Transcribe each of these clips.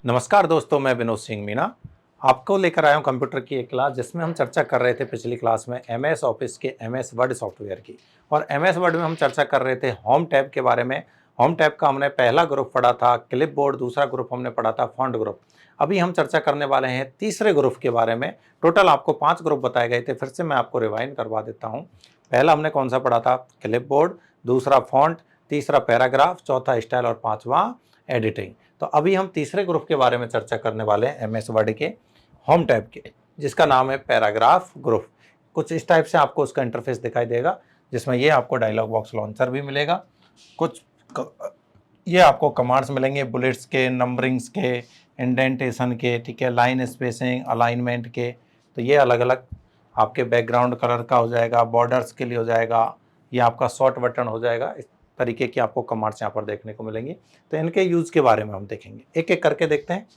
नमस्कार दोस्तों, मैं विनोद सिंह मीना आपको लेकर आया हूं कंप्यूटर की एक क्लास जिसमें हम चर्चा कर रहे थे पिछली क्लास में एमएस ऑफिस के एमएस वर्ड सॉफ्टवेयर की। और एमएस वर्ड में हम चर्चा कर रहे थे होम टैब के बारे में। होम टैब का हमने पहला ग्रुप पढ़ा था क्लिपबोर्ड, दूसरा ग्रुप हमने पढ़ा था फॉन्ट ग्रुप। अभी हम चर्चा करने वाले हैं तीसरे ग्रुप के बारे में। टोटल आपको 5 ग्रुप बताए गए थे, फिर से मैं आपको रिवाइंड करवा देता हूँ। पहला हमने कौन सा पढ़ा था? क्लिपबोर्ड, दूसरा फॉन्ट, तीसरा पैराग्राफ, चौथा स्टाइल और पांचवा एडिटिंग। तो अभी हम तीसरे ग्रुप के बारे में चर्चा करने वाले हैं एमएस वर्ड के होम टैब के, जिसका नाम है पैराग्राफ ग्रुप। कुछ इस टाइप से आपको उसका इंटरफेस दिखाई देगा, जिसमें ये आपको डायलॉग बॉक्स लॉन्चर भी मिलेगा। कुछ ये आपको कमांड्स मिलेंगे बुलेट्स के, नंबरिंग्स के, इंडेंटेशन के, ठीक है, लाइन स्पेसिंग, अलाइनमेंट के। तो ये अलग अलग आपके बैकग्राउंड कलर का हो जाएगा, बॉर्डर्स के लिए हो जाएगा, ये आपका शॉर्ट बटन हो जाएगा। इस तरीके की आपको कमांड्स यहाँ पर देखने को मिलेंगी। तो इनके यूज़ के बारे में हम देखेंगे, एक एक करके देखते हैं।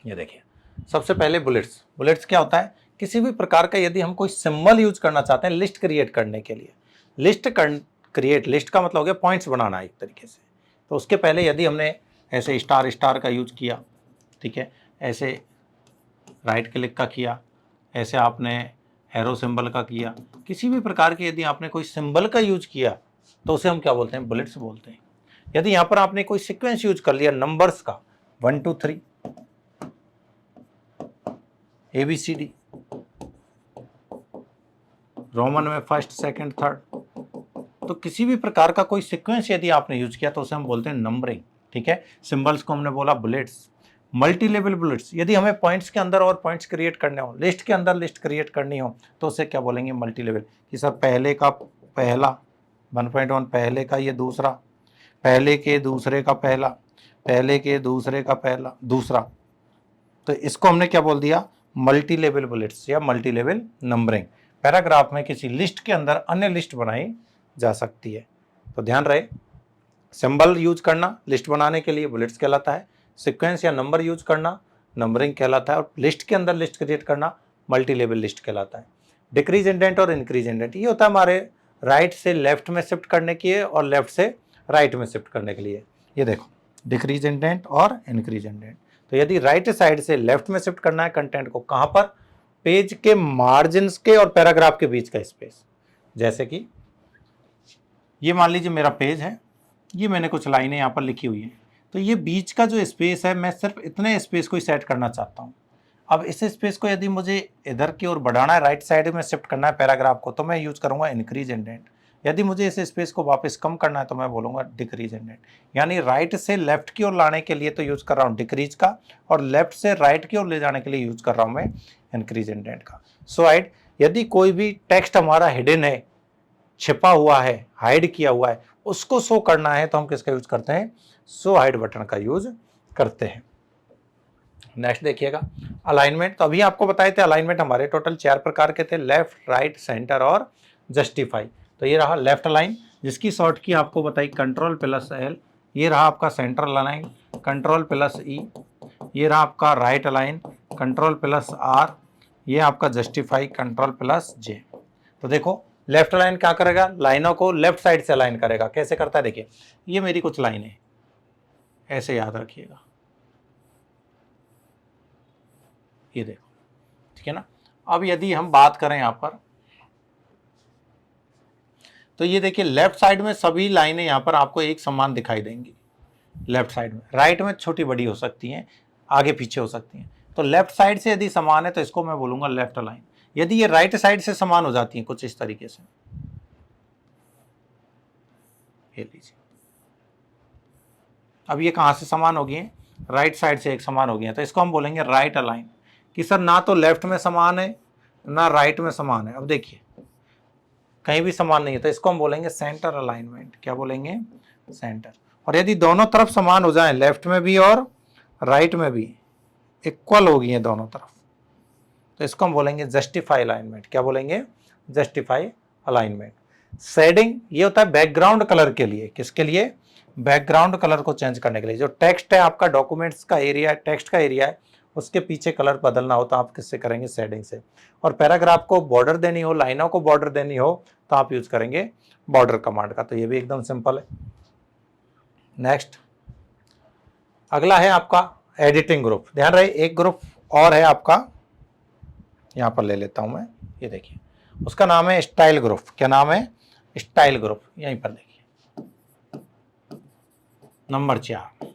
ये देखिए, सबसे पहले बुलेट्स। बुलेट्स क्या होता है? किसी भी प्रकार का यदि हम कोई सिंबल यूज करना चाहते हैं लिस्ट क्रिएट करने के लिए, लिस्ट का मतलब हो गया पॉइंट्स बनाना एक तरीके से। तो उसके पहले यदि हमने ऐसे स्टार स्टार का यूज किया, ठीक है, ऐसे राइट क्लिक का किया, ऐसे आपने एरो सिंबल का किया, किसी भी प्रकार के यदि आपने कोई सिंबल का यूज किया तो उसे हम क्या बोलते हैं? बुलेट्स बोलते हैं। यदि यहाँ पर आपने कोई सीक्वेंस यूज कर लिया नंबर्स का, 1 2 3 ABCD, रोमन में फर्स्ट सेकंड थर्ड, तो किसी भी प्रकार का कोई सीक्वेंस यदि आपने यूज किया तो उसे हम बोलते हैं नंबरिंग। ठीक है, सिंबल्स को हमने बोला बुलेट्स। मल्टी लेवल बुलेट्स, यदि हमें पॉइंट्स के अंदर और पॉइंट्स क्रिएट करने हो, लिस्ट के अंदर लिस्ट क्रिएट करनी हो, तो उसे क्या बोलेंगे? Multi level. कि सर पहले का पहला 1.1, पहले का ये दूसरा, पहले के दूसरे का पहला, पहले के दूसरे का पहला दूसरा। तो इसको हमने क्या बोल दिया? मल्टी लेवल बुलेट्स या मल्टी लेवल नंबरिंग। पैराग्राफ में किसी लिस्ट के अंदर अन्य लिस्ट बनाई जा सकती है। तो ध्यान रहे, सिंबल यूज करना लिस्ट बनाने के लिए बुलेट्स कहलाता है, सीक्वेंस या नंबर यूज करना नंबरिंग कहलाता है, और लिस्ट के अंदर लिस्ट क्रिएट करना मल्टी लेवल लिस्ट कहलाता है। डिक्रीज इंडेंट और इंक्रीज इंडेंट, ये होता है हमारे राइट से लेफ्ट में शिफ्ट करने के लिए और लेफ्ट से राइट में शिफ्ट करने के लिए। ये देखो, डिक्रीज इंडेंट और इंक्रीज इंडेंट। तो यदि राइट साइड से लेफ्ट में शिफ्ट करना है कंटेंट को, कहां पर? पेज के मार्जिन्स के और पैराग्राफ के बीच का स्पेस। जैसे कि ये मान लीजिए मेरा पेज है, ये मैंने कुछ लाइनें यहाँ पर लिखी हुई हैं, तो ये बीच का जो स्पेस है, मैं सिर्फ इतने स्पेस को ही सेट करना चाहता हूँ। अब इस स्पेस को यदि मुझे इधर की ओर बढ़ाना है, राइट साइड में शिफ्ट करना है पैराग्राफ को, तो मैं यूज करूंगा इंक्रीज इंडेंट। यदि मुझे इस स्पेस को वापस कम करना है तो मैं बोलूंगा डिक्रीज इंडेंट। यानी राइट से लेफ्ट की ओर लाने के लिए तो यूज कर रहा हूँ डिक्रीज का, और लेफ्ट से राइट की ओर ले जाने के लिए यूज कर रहा हूँ मैं इंक्रीज इंडेंट का। सो हाइड, यदि कोई भी टेक्स्ट हमारा हिडन है, छिपा हुआ है, हाइड किया हुआ है, उसको शो करना है तो हम किसका यूज करते हैं? शो हाइड बटन का यूज करते हैं। नेक्स्ट देखिएगा, अलाइनमेंट। तो अभी आपको बताए थे अलाइनमेंट हमारे टोटल 4 प्रकार के थे, लेफ्ट, राइट, सेंटर और जस्टिफाई। तो ये रहा लेफ्ट अलाइन, जिसकी शॉर्ट की आपको बताई Ctrl+L। ये रहा आपका सेंट्रल अलाइन, Ctrl+E। ये रहा आपका राइट अलाइन, Ctrl+R। ये आपका जस्टिफाई, Ctrl+J। तो देखो, लेफ्ट अलाइन क्या करेगा? लाइनों को लेफ्ट साइड से अलाइन करेगा। कैसे करता है? देखिए, ये मेरी कुछ लाइनें, ऐसे याद रखिएगा, ये देखो, ठीक है ना। अब यदि हम बात करें यहाँ पर, तो ये देखिए लेफ्ट साइड में सभी लाइनें यहाँ पर आपको एक समान दिखाई देंगी। लेफ्ट साइड में, राइट में छोटी बड़ी हो सकती हैं, आगे पीछे हो सकती हैं। तो लेफ्ट साइड से यदि समान है तो इसको मैं बोलूंगा लेफ्ट अलाइन। यदि ये राइट साइड से समान हो जाती हैं कुछ इस तरीके से, ये लीजिए, अब ये कहाँ से समान हो गई हैं? राइट साइड से एक समान हो गई हैं, तो इसको हम बोलेंगे राइट अलाइन। कि सर ना तो लेफ्ट में समान है ना राइट में समान है। अब देखिए, कहीं भी समान नहीं है, तो इसको हम बोलेंगे सेंटर अलाइनमेंट। क्या बोलेंगे? सेंटर। और यदि दोनों तरफ समान हो जाए, लेफ्ट में भी और राइट में भी इक्वल हो गई है दोनों तरफ, तो इसको हम बोलेंगे जस्टिफाई अलाइनमेंट। क्या बोलेंगे? Justify alignment. शेडिंग, ये होता है बैकग्राउंड कलर के लिए। किसके लिए? बैकग्राउंड कलर को चेंज करने के लिए। जो टेक्स्ट है आपका, डॉक्यूमेंट्स का एरिया, टेक्स्ट का एरिया है, उसके पीछे कलर बदलना हो तो आप किससे करेंगे? शेडिंग से। और पैराग्राफ को बॉर्डर देनी हो, लाइनों को बॉर्डर देनी हो, तो आप यूज करेंगे बॉर्डर कमांड का। तो ये भी एकदम सिंपल है। नेक्स्ट, अगला है आपका एडिटिंग ग्रुप, ध्यान रहे एक ग्रुप और है आपका, यहां पर ले लेता हूं मैं, ये देखिए उसका नाम है स्टाइल ग्रुप। क्या नाम है? Style group. यहीं पर देखिए नंबर 4,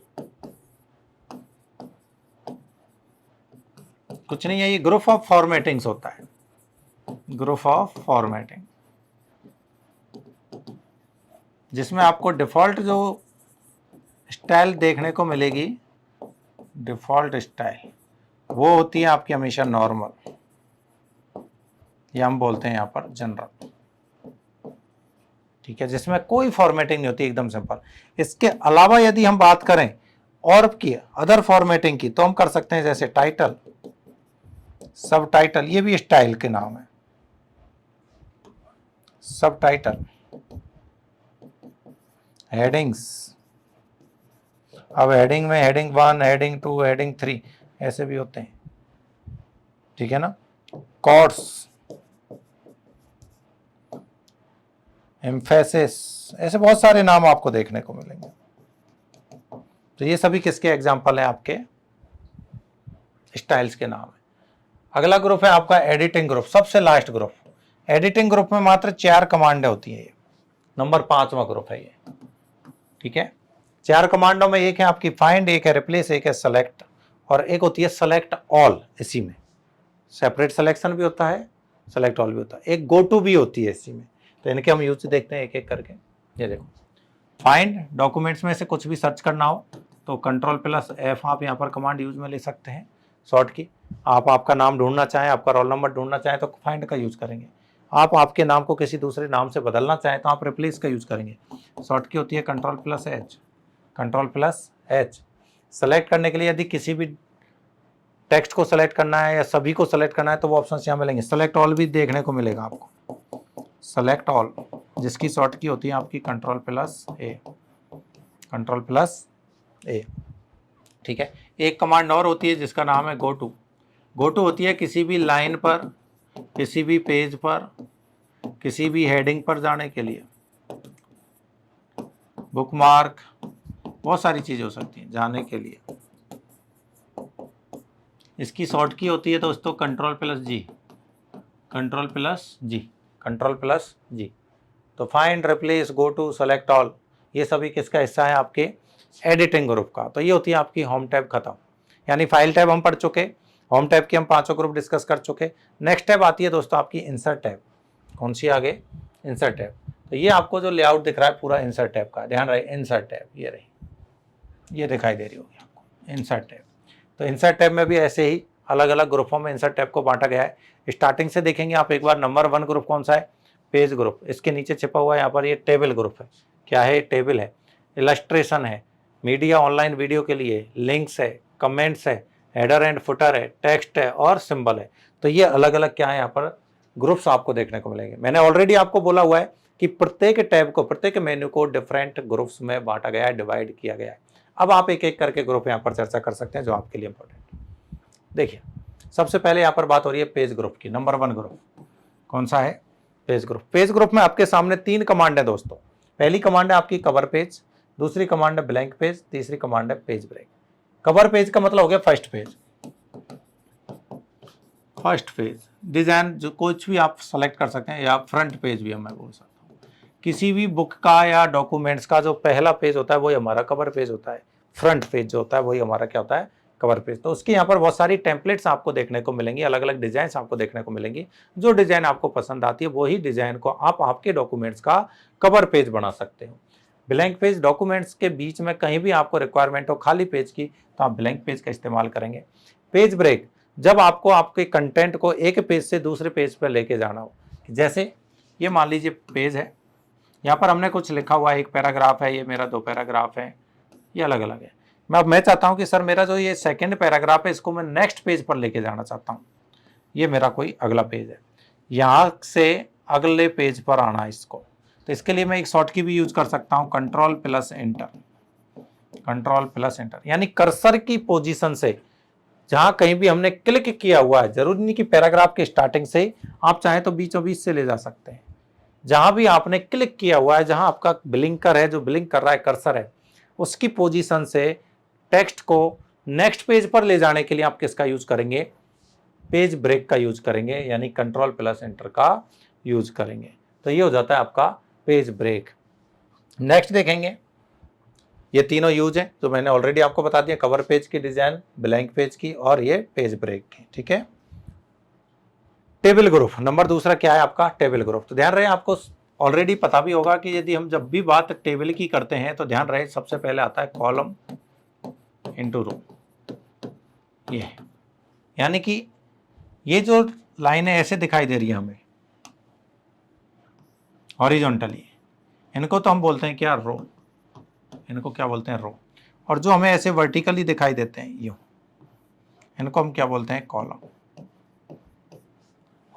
कुछ नहीं है, ये ग्रुप ऑफ फॉर्मेटिंग्स होता है, ग्रुप ऑफ फॉर्मेटिंग, जिसमें आपको डिफॉल्ट जो स्टाइल देखने को मिलेगी, डिफॉल्ट स्टाइल, वो होती है आपकी हमेशा नॉर्मल, या हम बोलते हैं यहां पर जनरल, ठीक है, जिसमें कोई फॉर्मेटिंग नहीं होती, एकदम सिंपल। इसके अलावा यदि हम बात करें और की अदर फॉर्मेटिंग की, तो हम कर सकते हैं जैसे टाइटल, सब टाइटल, ये भी स्टाइल के नाम है, सब टाइटल, हेडिंग्स, अब हेडिंग में हेडिंग 1, हेडिंग 2, हेडिंग 3 ऐसे भी होते हैं, ठीक है ना, कॉर्ड्स, एम्फेसिस, ऐसे बहुत सारे नाम आपको देखने को मिलेंगे। तो ये सभी किसके एग्जाम्पल है? आपके स्टाइल्स के नाम है। अगला ग्रुप है आपका एडिटिंग ग्रुप, सबसे लास्ट ग्रुप। एडिटिंग ग्रुप में मात्र 4 कमांडें होती है, ये नंबर 5वां ग्रुप है ये, ठीक है। 4 कमांडों में एक है आपकी फाइंड, एक है रिप्लेस, एक है सेलेक्ट, और एक होती है सेलेक्ट ऑल। इसी में सेपरेट सिलेक्शन भी होता है, सेलेक्ट ऑल भी होता है, एक गो टू भी होती है इसी में। तो इनके हम यूज देखते हैं एक एक करके। ये देखो, फाइंड, डॉक्यूमेंट्स में से कुछ भी सर्च करना हो तो Ctrl+F आप यहाँ पर कमांड यूज में ले सकते हैं, शॉर्ट की। आप आपका नाम ढूंढना चाहें, आपका रोल नंबर ढूंढना चाहें तो फाइंड का यूज करेंगे। आप आपके नाम को किसी दूसरे नाम से बदलना चाहें तो आप रिप्लेस का यूज करेंगे, शॉर्ट की होती है Ctrl+H, Ctrl+H। सेलेक्ट करने के लिए यदि किसी भी टेक्स्ट को सेलेक्ट करना है या सभी को सेलेक्ट करना है तो वो ऑप्शन यहाँ मिलेंगे। सेलेक्ट ऑल भी देखने को मिलेगा आपको, सेलेक्ट ऑल, जिसकी शॉर्ट की होती है आपकी Ctrl+A, Ctrl+A, ठीक है। एक कमांड और होती है जिसका नाम है गो टू। गो टू होती है किसी भी लाइन पर, किसी भी पेज पर, किसी भी हेडिंग पर जाने के लिए, बुकमार्क, बहुत सारी चीजें हो सकती हैं जाने के लिए। इसकी शॉर्ट की होती है दोस्तों Ctrl+G, Ctrl+G, Ctrl+G। तो find, replace, go to, select all, ये सभी किसका हिस्सा है? आपके एडिटिंग ग्रुप का। तो ये होती है आपकी होम टैब खत्म, यानी फाइल टैब हम पढ़ चुके, होम टैब की हम 5 ग्रुप डिस्कस कर चुके। नेक्स्ट टैब आती है दोस्तों आपकी इंसर्ट टैब। कौन सी आगे? Insert tab. तो ये आपको जो लेआउट दिख रहा है पूरा इंसर्ट टैब का, ध्यान रहे, इंसर्ट टैब ये रही, ये दिखाई दे रही होगी आपको इंसर्ट टैब। तो इंसर्ट टैब में भी ऐसे ही अलग अलग ग्रुपों में इंसर्ट टैब को बांटा गया है। स्टार्टिंग से देखेंगे आप एक बार, नंबर 1 ग्रुप कौन सा है? Page group. इसके नीचे छिपा हुआ है यहाँ पर ये टेबल ग्रुप है। क्या है? टेबल है। इलस्ट्रेशन है, मीडिया ऑनलाइन वीडियो के लिए, लिंक्स है, कमेंट्स है, हेडर एंड फुटर है, टेक्स्ट है और सिंबल है। तो ये अलग अलग क्या है यहाँ पर ग्रुप्स आपको देखने को मिलेंगे। मैंने ऑलरेडी आपको बोला हुआ है कि प्रत्येक टैब को, प्रत्येक मेन्यू को डिफरेंट ग्रुप्स में बांटा गया है, डिवाइड किया गया है। अब आप एक एक करके ग्रुप यहाँ पर चर्चा कर सकते हैं जो आपके लिए इंपॉर्टेंट। देखिए, सबसे पहले यहाँ पर बात हो रही है पेज ग्रुप की। नंबर 1 ग्रुप कौन सा है? Page group. पेज ग्रुप में आपके सामने 3 कमांड है दोस्तों। पहली कमांड है आपकी कवर पेज, दूसरी कमांड है ब्लैंक पेज, तीसरी कमांड है पेज ब्रेक। कवर पेज का मतलब हो गया first page. First page design जो कुछ भी आप सेलेक्ट कर सकते हैं, या फ्रंट पेज भी मैं बोल सकता हूँ। किसी भी बुक का या डॉक्यूमेंट्स का जो पहला पेज होता है वही हमारा कवर पेज होता है। फ्रंट पेज जो होता है वही हमारा क्या होता है? Cover page. तो उसके यहाँ पर बहुत सारी टेम्पलेट्स आपको देखने को मिलेंगी, अलग अलग डिजाइन आपको देखने को मिलेंगी। जो डिजाइन आपको पसंद आती है वही डिजाइन को आप आपके डॉक्यूमेंट्स का कवर पेज बना सकते हो। ब्लैंक पेज, डॉक्यूमेंट्स के बीच में कहीं भी आपको रिक्वायरमेंट हो खाली पेज की तो आप ब्लैंक पेज का इस्तेमाल करेंगे। पेज ब्रेक, जब आपको आपके कंटेंट को एक पेज से दूसरे पेज पर लेके जाना हो। जैसे ये मान लीजिए पेज है, यहाँ पर हमने कुछ लिखा हुआ है, एक पैराग्राफ है, ये मेरा 2 पैराग्राफ है, ये अलग अलग है। मैं चाहता हूँ कि सर मेरा जो ये सेकंड पैराग्राफ है इसको मैं नेक्स्ट पेज पर लेके जाना चाहता हूँ, ये मेरा कोई अगला पेज है, यहाँ से अगले पेज पर आना है इसको। तो इसके लिए मैं एक शॉर्ट की भी यूज कर सकता हूँ, Ctrl+Enter, Ctrl+Enter, यानी कर्सर की पोजीशन से जहां कहीं भी हमने क्लिक किया हुआ है, जरूरी नहीं कि पैराग्राफ के स्टार्टिंग से, आप चाहें तो बीचों बीच से ले जा सकते हैं। जहां भी आपने क्लिक किया हुआ है, जहां आपका ब्लिंकर है, जो ब्लिंक कर रहा है कर्सर है, उसकी पोजीशन से टेक्स्ट को नेक्स्ट पेज पर ले जाने के लिए आप किसका यूज करेंगे, पेज ब्रेक का यूज करेंगे, यानी कंट्रोल प्लस एंटर का यूज करेंगे। तो ये हो जाता है आपका पेज ब्रेक। नेक्स्ट देखेंगे, ये तीनों यूज है जो मैंने ऑलरेडी आपको बता दिया, कवर पेज की डिजाइन, ब्लैंक पेज की और ये पेज ब्रेक की, ठीक है। टेबल ग्रुप नंबर दूसरा क्या है आपका, टेबल ग्रुप। तो ध्यान रहे आपको ऑलरेडी पता भी होगा कि यदि हम जब भी बात टेबल की करते हैं तो ध्यान रहे सबसे पहले आता है कॉलम इनटू रो। ये यानी कि ये जो लाइनें ऐसे दिखाई दे रही है हमें हॉरिजॉन्टली, इनको तो हम बोलते हैं क्या, रो। इनको क्या बोलते हैं, रो। और जो हमें ऐसे वर्टिकली दिखाई देते हैं यूं, इनको हम क्या बोलते हैं, कॉलम।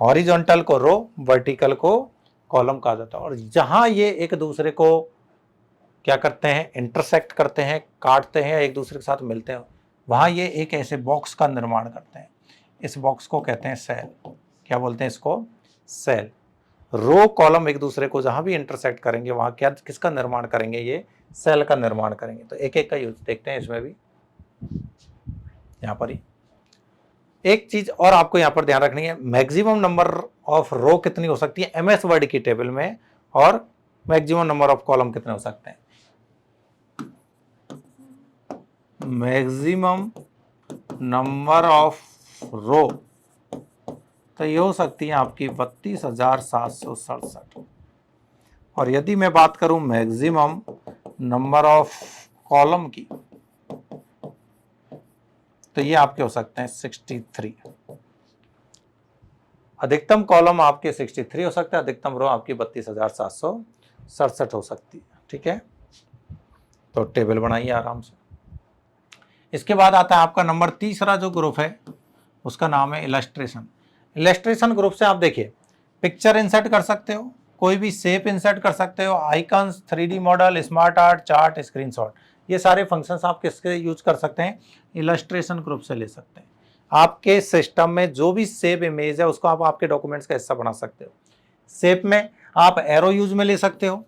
हॉरिजॉन्टल को रो, वर्टिकल को कॉलम कहा जाता है। और जहां ये एक दूसरे को क्या करते हैं, इंटरसेक्ट करते हैं, काटते हैं, एक दूसरे के साथ मिलते हैं, वहां ये एक ऐसे बॉक्स का निर्माण करते हैं। इस बॉक्स को कहते हैं सेल। क्या बोलते हैं इसको, सेल। रो कॉलम एक दूसरे को जहां भी इंटरसेक्ट करेंगे वहां क्या, किसका निर्माण करेंगे, ये सेल का निर्माण करेंगे। तो एक एक का यूज देखते हैं इसमें भी। यहां पर ही एक चीज और आपको यहां पर ध्यान रखनी है, मैक्सिमम नंबर ऑफ रो कितनी हो सकती है एमएस वर्ड की टेबल में, और मैक्सिमम नंबर ऑफ कॉलम कितने हो सकते हैं। मैक्सिमम नंबर ऑफ रो तो ये हो सकती है आपकी 32,767। और यदि मैं बात करूं मैक्सिमम नंबर ऑफ कॉलम की तो ये आपके हो सकते हैं 63। अधिकतम कॉलम आपके 63 हो सकते हैं, अधिकतम रो आपकी 32,767 हो सकती है, ठीक है। तो टेबल बनाइए आराम से। इसके बाद आता है आपका नंबर तीसरा जो ग्रुप है उसका नाम है इलस्ट्रेशन। इलस्ट्रेशन ग्रुप से आप देखिए पिक्चर इंसर्ट कर सकते हो, कोई भी शेप इंसर्ट कर सकते हो, icons, 3D model, smart art, chart, screenshot, ये सारे फंक्शंस आप किसके यूज कर सकते हैं, इलस्ट्रेशन ग्रुप से ले सकते हैं। आपके सिस्टम में जो भी शेप इमेज है उसको आप आपके डॉक्यूमेंट्स का हिस्सा बना सकते हो। शेप में आप एरो यूज में ले सकते हो,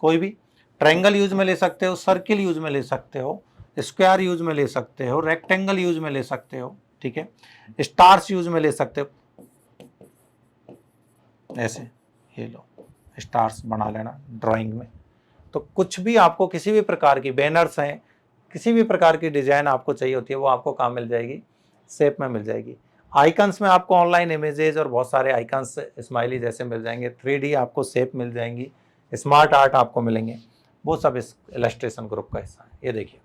कोई भी ट्रायंगल यूज में ले सकते हो, सर्किल यूज में ले सकते हो, स्क्वायर यूज में ले सकते हो, रेक्टेंगल यूज में ले सकते हो, ठीक है, स्टार्स यूज में ले सकते हो। ऐसे ये लो स्टार्स बना लेना ड्राइंग में। तो कुछ भी आपको किसी भी प्रकार की बैनर्स हैं, किसी भी प्रकार की डिजाइन आपको चाहिए होती है वो आपको कहाँ मिल जाएगी, शेप में मिल जाएगी। आइकन्स में आपको ऑनलाइन इमेजेस और बहुत सारे आइकन्स स्माइली जैसे मिल जाएंगे, 3D आपको शेप मिल जाएंगी, स्मार्ट आर्ट आपको मिलेंगे, वो सब इस इलस्ट्रेशन ग्रुप का हिस्सा है। ये देखिए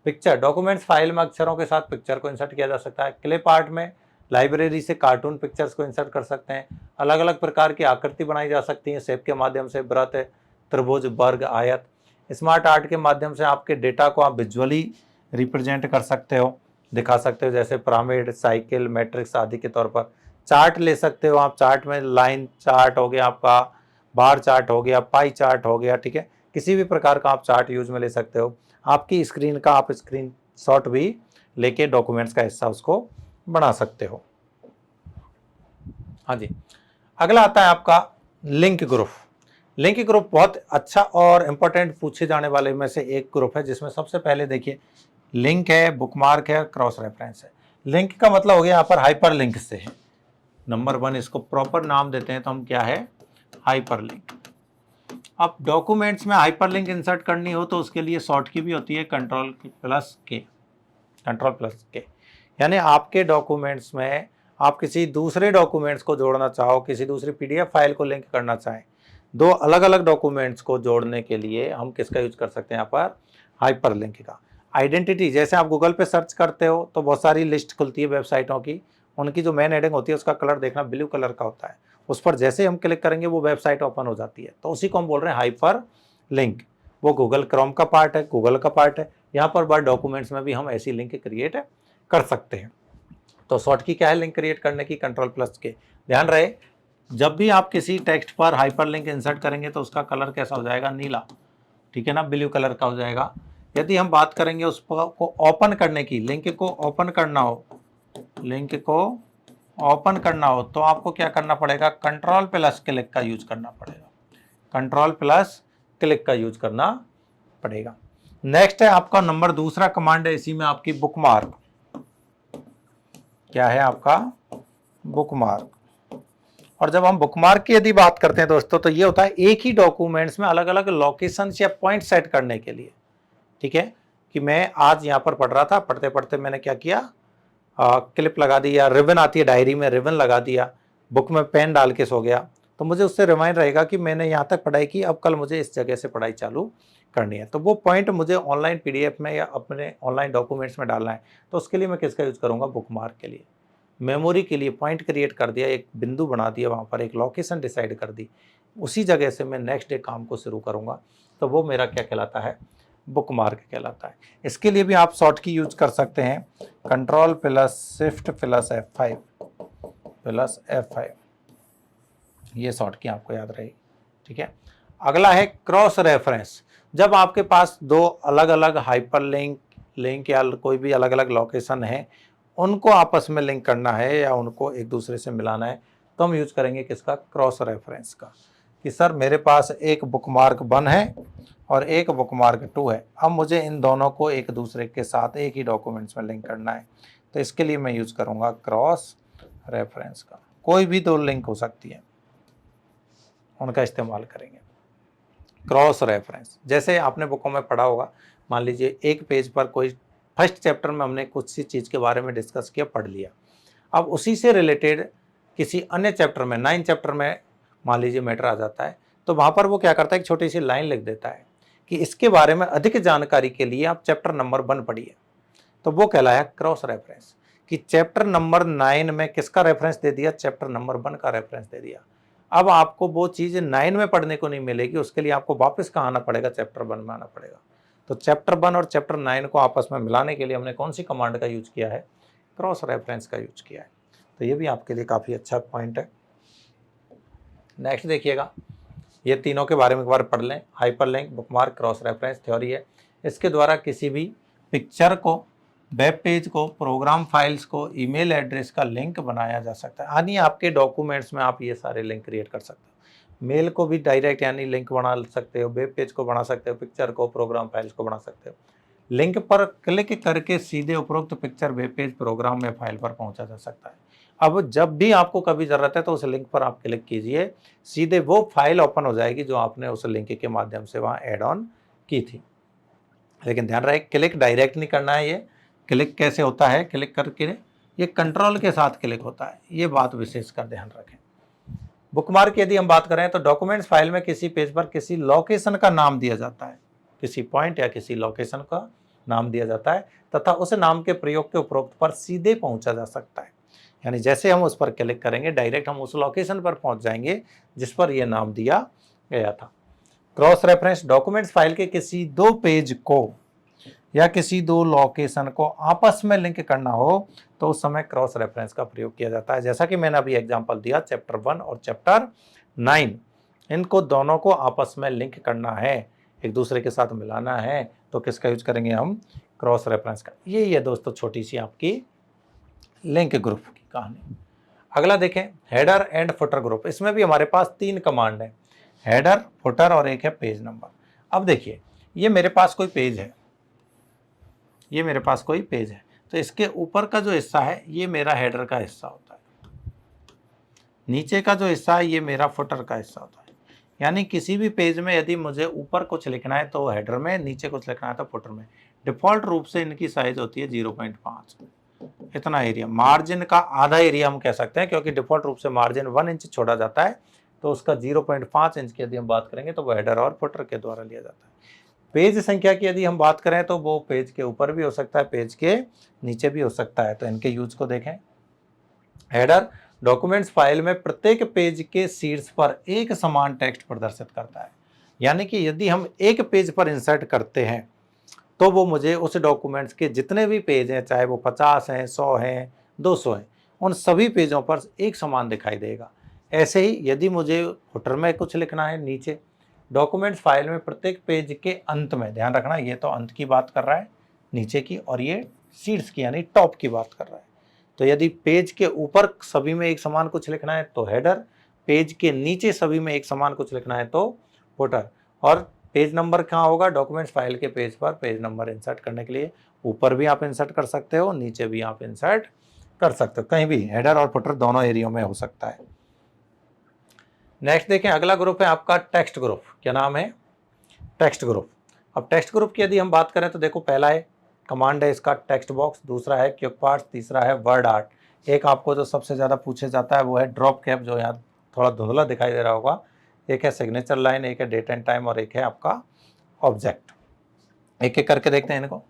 पिक्चर, डॉक्यूमेंट्स फाइल में अक्षरों के साथ पिक्चर को इंसर्ट किया जा सकता है। क्लिप आर्ट में लाइब्रेरी से कार्टून पिक्चर्स को इंसर्ट कर सकते हैं। अलग अलग प्रकार की आकृति बनाई जा सकती है शेप के माध्यम से, वृत्त, त्रिभुज, वर्ग, आयत। स्मार्ट आर्ट के माध्यम से आपके डेटा को आप विजुअली रिप्रेजेंट कर सकते हो, दिखा सकते हो, जैसे पिरामिड, साइकिल, मैट्रिक्स आदि के तौर पर। चार्ट ले सकते हो आप, चार्ट में लाइन चार्ट हो गया आपका, बार चार्ट हो गया, पाई चार्ट हो गया, ठीक है, किसी भी प्रकार का आप चार्ट यूज में ले सकते हो। आपकी स्क्रीन का आप स्क्रीन शॉट भी लेके डॉक्यूमेंट्स का हिस्सा उसको बना सकते हो। हाँ जी, अगला आता है आपका लिंक ग्रुप। लिंक ग्रुप बहुत अच्छा और इंपॉर्टेंट पूछे जाने वाले में से एक ग्रुप है, जिसमें सबसे पहले देखिए लिंक है, बुकमार्क है, क्रॉस रेफरेंस है। लिंक का मतलब हो गया यहाँ पर हाइपर लिंक से है। नंबर 1 इसको प्रॉपर नाम देते हैं तो हम क्या है, हाइपर लिंक। अब डॉक्यूमेंट्स में हाइपर लिंक इंसर्ट करनी हो तो उसके लिए शॉर्ट की भी होती है कंट्रोल प्लस के। यानी आपके डॉक्यूमेंट्स में आप किसी दूसरे डॉक्यूमेंट्स को जोड़ना चाहो, किसी दूसरी PDF फाइल को लिंक करना चाहें, दो अलग अलग डॉक्यूमेंट्स को जोड़ने के लिए हम किसका यूज कर सकते हैं यहाँ पर, हाइपर लिंक का। आइडेंटिटी, जैसे आप गूगल पे सर्च करते हो तो बहुत सारी लिस्ट खुलती है वेबसाइटों की, उनकी जो मेन हेडिंग होती है उसका कलर देखना ब्लू कलर का होता है, उस पर जैसे हम क्लिक करेंगे वो वेबसाइट ओपन हो जाती है, तो उसी को हम बोल रहे हैं हाइपर लिंक। वो गूगल क्रोम का पार्ट है, गूगल का पार्ट है। यहाँ पर वर्ड डॉक्यूमेंट्स में भी हम ऐसी लिंक क्रिएट कर सकते हैं। तो शॉर्ट की क्या है लिंक क्रिएट करने की, कंट्रोल प्लस के। ध्यान रहे जब भी आप किसी टेक्स्ट पर हाइपर लिंक इंसर्ट करेंगे तो उसका कलर कैसा हो जाएगा, नीला, ठीक है ना, ब्लू कलर का हो जाएगा। यदि हम बात करेंगे उसको ओपन करने की, लिंक को ओपन करना हो, लिंक को ओपन करना हो तो आपको क्या करना पड़ेगा, कंट्रोल प्लस क्लिक का यूज करना पड़ेगा, कंट्रोल प्लस क्लिक का यूज करना पड़ेगा। नेक्स्ट है आपका नंबर दूसरा कमांड है इसी में आपकी बुकमार्क। क्या है आपका बुकमार्क। और जब हम बुकमार्क की यदि बात करते हैं दोस्तों, तो ये होता है एक ही डॉक्यूमेंट्स में अलग अलग लोकेशंस या पॉइंट सेट करने के लिए। ठीक है, कि मैं आज यहाँ पर पढ़ रहा था, पढ़ते पढ़ते मैंने क्या किया, क्लिप लगा दी, या रिबन आती है डायरी में, रिबन लगा दिया, बुक में पेन डाल के सो गया, तो मुझे उससे रिमाइंड रहेगा कि मैंने यहाँ तक पढ़ाई की, अब कल मुझे इस जगह से पढ़ाई चालू करनी है। तो वो पॉइंट मुझे ऑनलाइन पीडीएफ में या अपने ऑनलाइन डॉक्यूमेंट्स में डालना है, तो उसके लिए मैं किसका यूज़ करूँगा, बुकमार्क के लिए। मेमोरी के लिए पॉइंट क्रिएट कर दिया, एक बिंदु बना दिया, वहाँ पर एक लोकेशन डिसाइड कर दी, उसी जगह से मैं नेक्स्ट डे काम को शुरू करूँगा, तो वो मेरा क्या कहलाता है, बुकमार्क कहलाता है। इसके लिए भी आप शॉर्ट की यूज कर सकते हैं, control plus shift plus F5 plus F5, ये शॉर्ट की आपको याद रहेगी। ठीक है, अगला है क्रॉस रेफरेंस। जब आपके पास दो अलग अलग हाइपरलिंक लिंक या कोई भी अलग अलग लोकेशन है, उनको आपस में लिंक करना है या उनको एक दूसरे से मिलाना है, तो हम यूज करेंगे किसका, क्रॉस रेफरेंस का। कि सर मेरे पास एक बुकमार्क 1 है और एक बुकमार्क 2 है, अब मुझे इन दोनों को एक दूसरे के साथ एक ही डॉक्यूमेंट्स में लिंक करना है, तो इसके लिए मैं यूज करूंगा क्रॉस रेफरेंस का। कोई भी दो लिंक हो सकती है, उनका इस्तेमाल करेंगे क्रॉस रेफरेंस। जैसे आपने बुकों में पढ़ा होगा, मान लीजिए एक पेज पर कोई फर्स्ट चैप्टर में हमने कुछ सी चीज़ के बारे में डिस्कस किया, पढ़ लिया, अब उसी से रिलेटेड किसी अन्य चैप्टर में 9 चैप्टर में मान लीजिए मैटर आ जाता है, तो वहाँ पर वो क्या करता है, एक छोटी सी लाइन लिख देता है कि इसके बारे में अधिक जानकारी के लिए आप चैप्टर नंबर 1 पढ़िए, तो वो कहलाया क्रॉस रेफरेंस। कि चैप्टर नंबर 9 में किसका रेफरेंस दे दिया, चैप्टर नंबर 1 का रेफरेंस दे दिया। अब आपको वो चीज़ 9 में पढ़ने को नहीं मिलेगी, उसके लिए आपको वापस कहाँ आना पड़ेगा, चैप्टर 1 में आना पड़ेगा। तो चैप्टर 1 और चैप्टर 9 को आपस में मिलाने के लिए हमने कौन सी कमांड का यूज किया है, क्रॉस रेफरेंस का यूज किया है। तो ये भी आपके लिए काफ़ी अच्छा पॉइंट है। नेक्स्ट देखिएगा, ये तीनों के बारे में एक बार पढ़ लें। Hyperlink, bookmark, cross reference theory है। इसके द्वारा किसी भी पिक्चर को, वेब पेज को, प्रोग्राम फाइल्स को, ईमेल एड्रेस का लिंक बनाया जा सकता है। यानी आपके डॉक्यूमेंट्स में आप ये सारे लिंक क्रिएट कर सकते हो। मेल को भी डायरेक्ट यानी लिंक बना सकते हो, वेब पेज को बना सकते हो, पिक्चर को, प्रोग्राम फाइल्स को बना सकते हो। लिंक पर क्लिक करके सीधे उपरोक्त पिक्चर, वेब पेज, प्रोग्राम या फाइल पर पहुंचा जा सकता है। अब जब भी आपको कभी ज़रूरत है तो उस लिंक पर आप क्लिक कीजिए, सीधे वो फाइल ओपन हो जाएगी जो आपने उस लिंक के माध्यम से वहाँ ऐड ऑन की थी। लेकिन ध्यान रहे, क्लिक डायरेक्ट नहीं करना है। ये क्लिक कैसे होता है, क्लिक करके ये कंट्रोल के साथ क्लिक होता है, ये बात विशेष कर ध्यान रखें। बुकमार्क की यदि हम बात करें तो डॉक्यूमेंट्स फाइल में किसी पेज पर किसी लोकेशन का नाम दिया जाता है, किसी पॉइंट या किसी लोकेशन का नाम दिया जाता है, तथा उस नाम के प्रयोग के उपरोक्त पर सीधे पहुंचा जा सकता है। यानी जैसे हम उस पर क्लिक करेंगे, डायरेक्ट हम उस लोकेशन पर पहुंच जाएंगे जिस पर यह नाम दिया गया था। क्रॉस रेफरेंस, डॉक्यूमेंट्स फाइल के किसी दो पेज को या किसी दो लोकेशन को आपस में लिंक करना हो तो उस समय क्रॉस रेफरेंस का प्रयोग किया जाता है। जैसा कि मैंने अभी एग्जांपल दिया, चैप्टर 1 और चैप्टर 9, इनको दोनों को आपस में लिंक करना है, एक दूसरे के साथ मिलाना है, तो किसका यूज करेंगे हम, क्रॉस रेफरेंस का। यही है दोस्तों छोटी सी आपकी लिंक ग्रुप की कहानी। अगला देखें, हेडर एंड फुटर ग्रुप। इसमें भी हमारे पास 3 कमांड है, हेडर, फुटर और एक है पेज नंबर। अब देखिए, ये मेरे पास कोई पेज है, ये मेरे पास कोई पेज है, तो इसके ऊपर का जो हिस्सा है ये मेरा हेडर का हिस्सा होता है, नीचे का जो हिस्सा है ये मेरा फुटर का हिस्सा होता है। यानी किसी भी पेज में यदि मुझे ऊपर कुछ लिखना है तो हेडर में, नीचे कुछ लिखना है तो फुटर में। डिफ़ॉल्ट रूप से इनकी साइज होती है 0.5, इतना एरिया, मार्जिन का आधा एरिया हम कह सकते हैं, क्योंकि डिफ़ॉल्ट रूप से मार्जिन 1 इंच छोड़ा जाता है, तो उसका 0.5 इंच की यदि हम बात करेंगे तो वो हेडर और फुटर के द्वारा लिया जाता है। पेज संख्या की यदि हम बात करें तो वो पेज के ऊपर भी हो सकता है, पेज के नीचे भी हो सकता है। तो इनके यूज को देखें। हेडर, डॉक्यूमेंट्स फाइल में प्रत्येक पेज के शीर्ष पर एक समान टेक्स्ट प्रदर्शित करता है। यानी कि यदि हम एक पेज पर इंसर्ट करते हैं तो वो मुझे उस डॉक्यूमेंट्स के जितने भी पेज हैं, चाहे वो 50 हैं, 100 हैं, 200 हैं, उन सभी पेजों पर एक समान दिखाई देगा। ऐसे ही यदि मुझे फुटर में कुछ लिखना है, नीचे डॉक्यूमेंट्स फाइल में प्रत्येक पेज के अंत में, ध्यान रखना ये तो अंत की बात कर रहा है नीचे की, और ये शीर्ष की यानी टॉप की बात कर रहा है। तो यदि पेज के ऊपर सभी में एक समान कुछ लिखना है तो हेडर, पेज के नीचे सभी में एक समान कुछ लिखना है तो फुटर। और पेज नंबर कहाँ होगा, डॉक्यूमेंट्स फाइल के पेज पर पेज नंबर इंसर्ट करने के लिए ऊपर भी आप इंसर्ट कर सकते हो, नीचे भी आप इंसर्ट कर सकते हो, कहीं भी हेडर और फुटर दोनों एरियो में हो सकता है। नेक्स्ट देखें, अगला ग्रुप है आपका टेक्स्ट ग्रुप। क्या नाम है? Text group. अब टेक्स्ट ग्रुप की यदि हम बात करें तो देखो, पहला है कमांड है इसका टेक्स्ट बॉक्स, दूसरा है क्विक पार्ट्स, तीसरा है वर्ड आर्ट। एक आपको जो सबसे ज़्यादा पूछे जाता है वो है ड्रॉप कैप, जो यहाँ थोड़ा धुंधला दिखाई दे रहा होगा। एक है सिग्नेचर लाइन, एक है डेट एंड टाइम, और एक है आपका ऑब्जेक्ट। एक एक करके देखते हैं इनको।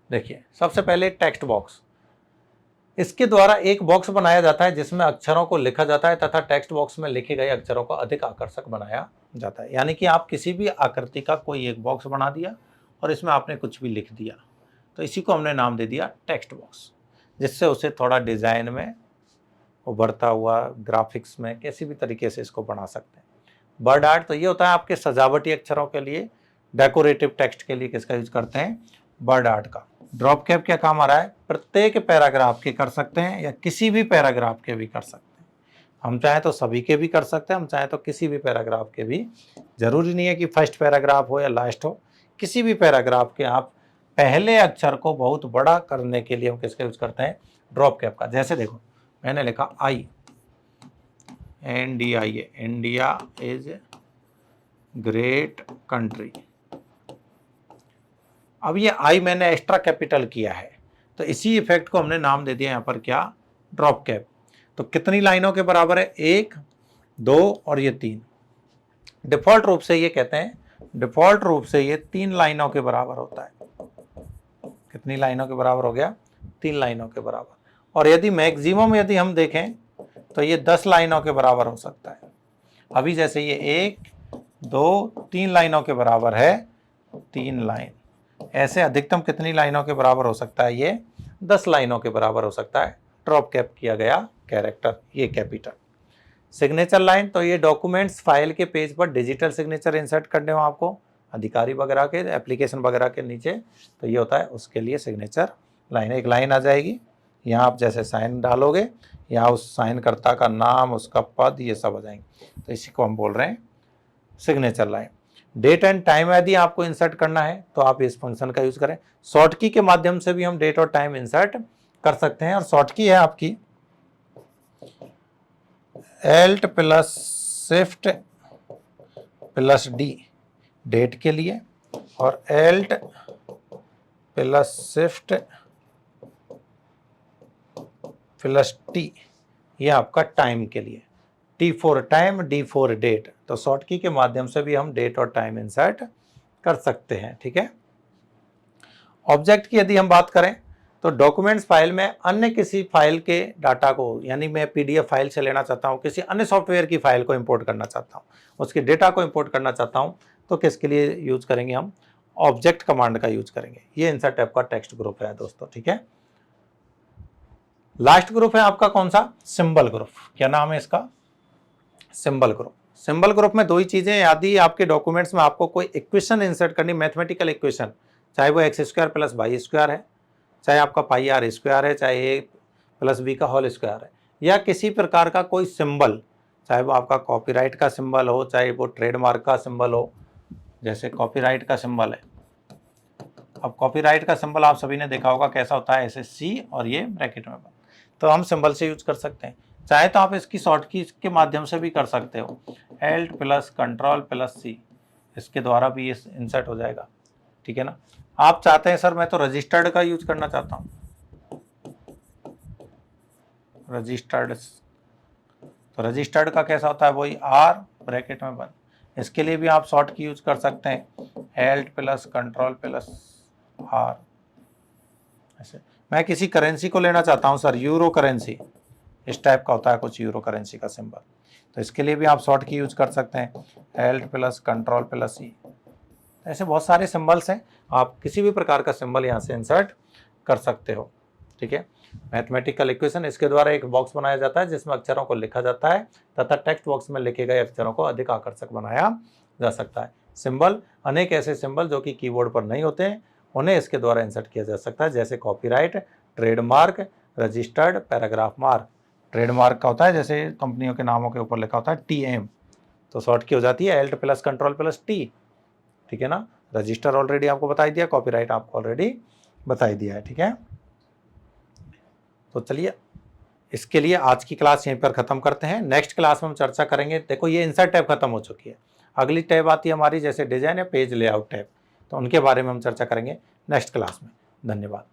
देखिए, सबसे पहले टेक्स्ट बॉक्स। इसके द्वारा एक बॉक्स बनाया जाता है जिसमें अक्षरों को लिखा जाता है तथा टेक्स्ट बॉक्स में लिखे गए अक्षरों को अधिक आकर्षक बनाया जाता है। यानी कि आप किसी भी आकृति का कोई एक बॉक्स बना दिया और इसमें आपने कुछ भी लिख दिया, तो इसी को हमने नाम दे दिया टेक्स्ट बॉक्स, जिससे उसे थोड़ा डिज़ाइन में उभरता हुआ, ग्राफिक्स में किसी भी तरीके से इसको बना सकते हैं। वर्ड आर्ट तो ये होता है आपके सजावटी अक्षरों के लिए, डेकोरेटिव टेक्स्ट के लिए किसका यूज करते हैं? वर्ड आर्ट का। ड्रॉप कैप क्या काम आ रहा है? प्रत्येक पैराग्राफ के कर सकते हैं या किसी भी पैराग्राफ के भी कर सकते हैं। हम चाहे तो सभी के भी कर सकते हैं, हम चाहे तो किसी भी पैराग्राफ के भी। जरूरी नहीं है कि फर्स्ट पैराग्राफ हो या लास्ट हो, किसी भी पैराग्राफ के आप पहले अक्षर को बहुत बड़ा करने के लिए हम किसका यूज करते हैं? ड्रॉप कैप का। जैसे देखो, मैंने लिखा आई, NDIA, India is great country. अब ये आई मैंने एक्स्ट्रा कैपिटल किया है, तो इसी इफेक्ट को हमने नाम दे दिया यहाँ पर क्या? Drop cap. तो कितनी लाइनों के बराबर है? 1, 2 और ये 3। डिफॉल्ट रूप से ये कहते हैं, डिफॉल्ट रूप से ये 3 लाइनों के बराबर होता है। कितनी लाइनों के बराबर हो गया? 3 लाइनों के बराबर। और यदि मैक्सिमम यदि हम देखें तो ये 10 लाइनों के बराबर हो सकता है। अभी जैसे ये 1, 2, 3 लाइनों के बराबर है, 3 लाइन। ऐसे अधिकतम कितनी लाइनों के बराबर हो सकता है? ये 10 लाइनों के बराबर हो सकता है ड्रॉप कैप किया गया कैरेक्टर, ये कैपिटल। सिग्नेचर लाइन, तो ये डॉक्यूमेंट्स फाइल के पेज पर डिजिटल सिग्नेचर इंसर्ट करने हो आपको, अधिकारी वगैरह के एप्लीकेशन वगैरह के नीचे, तो ये होता है उसके लिए सिग्नेचर लाइन। एक लाइन आ जाएगी, यहाँ आप जैसे साइन डालोगे, यहाँ उस साइनकर्ता का नाम, उसका पद, ये सब आ जाएंगे, तो इसी को हम बोल रहे हैं signature line. Date and time यदि आपको इंसर्ट करना है तो आप इस फंक्शन का यूज करें। शॉर्ट की के माध्यम से भी हम डेट और टाइम इंसर्ट कर सकते हैं, और शॉर्ट की है आपकी Alt plus shift plus D date के लिए, और Alt plus shift plus T ये आपका टाइम के लिए। T for time, D for date. तो शॉर्ट की के माध्यम से भी हम डेट और टाइम इंसर्ट कर सकते हैं, ठीक है। ऑब्जेक्ट की यदि हम बात करें तो डॉक्यूमेंट्स फाइल में अन्य किसी फाइल के डाटा को, यानी मैं PDF फाइल से लेना चाहता हूं, किसी अन्य सॉफ्टवेयर की फाइल को इंपोर्ट करना चाहता हूं, उसके डेटा को इंपोर्ट करना चाहता हूं, तो किसके लिए यूज करेंगे हम? ऑब्जेक्ट कमांड का यूज करेंगे। ये इंसर्ट टाइप का टेक्स्ट ग्रुप है दोस्तों, ठीक है। लास्ट ग्रुप है आपका कौन सा? Symbol group. क्या नाम है इसका? Symbol group. सिंबल ग्रुप में दो ही चीजें, यदि आपके डॉक्यूमेंट्स में आपको कोई इक्वेशन इंसर्ट करनी, मैथमेटिकल इक्वेशन, चाहे वो x² प्लस y² है, चाहे आपका पाई r स्क्वायर है, चाहे a प्लस b का होल स्क्वायर है, या किसी प्रकार का कोई सिंबल, चाहे वो आपका कॉपीराइट का सिंबल हो, चाहे वो ट्रेडमार्क का सिंबल हो, जैसे कॉपीराइट का सिंबल है। अब कॉपीराइट का सिंबल आप सभी ने देखा होगा कैसा होता है, ऐसे C और ये ब्रैकेट में बंद, तो हम सिंबल से यूज कर सकते हैं। चाहे तो आप इसकी शॉर्ट की के माध्यम से भी कर सकते हो, Alt plus control plus C, इसके द्वारा भी ये इंसर्ट हो जाएगा, ठीक है ना। आप चाहते हैं सर मैं तो रजिस्टर्ड का यूज करना चाहता हूँ, रजिस्टर्ड, तो रजिस्टर्ड का कैसा होता है? वही R ब्रैकेट में बंद। इसके लिए भी आप शॉर्ट की यूज कर सकते हैं, Alt plus control plus R। ऐसे मैं किसी करेंसी को लेना चाहता हूँ सर, यूरो करेंसी, इस टाइप का होता है कुछ यूरो करेंसी का सिंबल, तो इसके लिए भी आप शॉर्ट की यूज कर सकते हैं, Alt plus control plus C। ऐसे बहुत सारे सिंबल्स हैं, आप किसी भी प्रकार का सिंबल यहाँ से इंसर्ट कर सकते हो, ठीक है। मैथमेटिकल इक्वेशन, इसके द्वारा एक बॉक्स बनाया जाता है जिसमें अक्षरों को लिखा जाता है तथा टेक्स्ट बॉक्स में लिखे गए अक्षरों को अधिक आकर्षक बनाया जा सकता है। सिंबल, अनेक ऐसे सिंबल जो कि कीबोर्ड पर नहीं होते हैं, उन्हें इसके द्वारा इंसर्ट किया जा सकता है, जैसे copyright, trademark, registered, paragraph mark. Trademark का होता है जैसे कंपनियों के नामों के ऊपर लिखा होता है TM, तो शॉर्ट की हो जाती है Alt plus control plus T, ठीक है ना। रजिस्टर ऑलरेडी आपको बता दिया, कॉपीराइट आपको ऑलरेडी बता दिया है, ठीक है। तो चलिए इसके लिए आज की क्लास यहीं पर ख़त्म करते हैं। नेक्स्ट क्लास में हम चर्चा करेंगे, देखो ये इंसर्ट टैब खत्म हो चुकी है, अगली टैब आती है हमारी जैसे डिजाइन या पेज लेआउट टैब, तो उनके बारे में हम चर्चा करेंगे नेक्स्ट क्लास में। धन्यवाद।